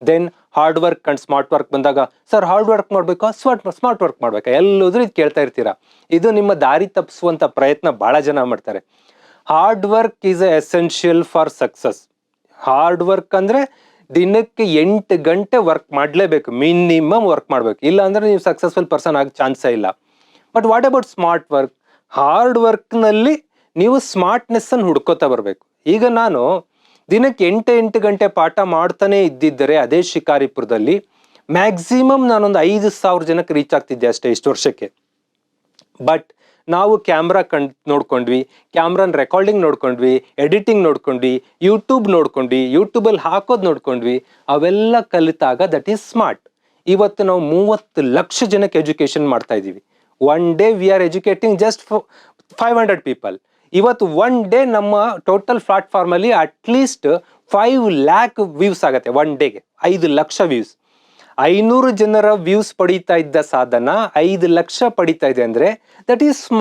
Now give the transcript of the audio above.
Then hard work and smart work ಬಂದಾಗ, sir hard work ಮಾಡ್ಬೇಕಾ smart work ಮಾಡ್ಬೇಕಾ, ಎಲ್ಲೋದ್ರೂ ಇದು ಕೇಳ್ತಾ ಇರ್ತೀರಾ. ಇದು ನಿಮ್ಮ ದಾರಿ ತಪ್ಪಿಸುವಂತ ಪ್ರಯತ್ನ ಬಹಳ ಜನ ಮಾಡ್ತಾರೆ. Hard work is essential for success. Hard work ಅಂದ್ರೆ ದಿನಕ್ಕೆ 8 ಗಂಟೆ ವರ್ಕ್ ಮಾಡಲೇಬೇಕು, ಮಿನಿಮಮ್ ವರ್ಕ್ ಮಾಡ್ಬೇಕು, ಇಲ್ಲ ಅಂದ್ರೆ ನೀವು ಸಕ್ಸಸ್ಫುಲ್ ಪರ್ಸನ್ ಆಗ ಚಾನ್ಸೇ ಇಲ್ಲ. But what about smart work? Hard work ನಲ್ಲಿ ನೀವು ಸ್ಮಾರ್ಟ್ನೆಸ್ ಅನ್ನು ಹುಡ್ಕೋತಾ ಬರ್ಬೇಕು. ಈಗ ನಾನು ದಿನಕ್ಕೆ 8 ಗಂಟೆ ಪಾಠ ಮಾಡ್ತಾನೆ ಇದ್ದಿದ್ದರೆ ಅದೇ ಶಿಕಾರಿಪುರದಲ್ಲಿ ಮ್ಯಾಕ್ಸಿಮಮ್ ನಾನೊಂದು 5,000 ಜನಕ್ಕೆ ರೀಚ್ ಆಗ್ತಿದ್ದೆ ಅಷ್ಟೇ ಇಷ್ಟು ವರ್ಷಕ್ಕೆ. ಬಟ್ ನಾವು ಕ್ಯಾಮ್ರಾ ನೋಡ್ಕೊಂಡ್ವಿ, ಕ್ಯಾಮ್ರಾನ್ ರೆಕಾರ್ಡಿಂಗ್ ನೋಡ್ಕೊಂಡ್ವಿ, ಎಡಿಟಿಂಗ್ ನೋಡ್ಕೊಂಡ್ವಿ, ಯೂಟ್ಯೂಬ್ ನೋಡ್ಕೊಂಡ್ವಿ, ಯೂಟ್ಯೂಬಲ್ಲಿ ಹಾಕೋದು ನೋಡ್ಕೊಂಡ್ವಿ, ಅವೆಲ್ಲ ಕಲಿತಾಗ ದಟ್ ಈಸ್ ಸ್ಮಾರ್ಟ್. ಇವತ್ತು ನಾವು 30 ಲಕ್ಷ ಜನಕ್ಕೆ ಎಜುಕೇಶನ್ ಮಾಡ್ತಾ ಇದ್ದೀವಿ. One day we are educating just 500 people. ಇವತ್ತು ಒನ್ ಡೇ ನಮ್ಮ ಟೋಟಲ್ ಪ್ಲಾಟ್ಫಾರ್ಮ್ ಅಲ್ಲಿ ಅಟ್ಲೀಸ್ಟ್ 5 ಲ್ಯಾಕ್ ವ್ಯೂಸ್ ಆಗತ್ತೆ. ಒನ್ ಡೇಗೆ 5 ಲಕ್ಷ ವ್ಯೂಸ್. 500 ಜನರ ವ್ಯೂಸ್ ಪಡೀತಾ ಇದ್ದ ಸಾಧನ 5 ಲಕ್ಷ ಪಡೀತಾ ಇದೆ ಅಂದ್ರೆ ದಟ್ ಈಸ್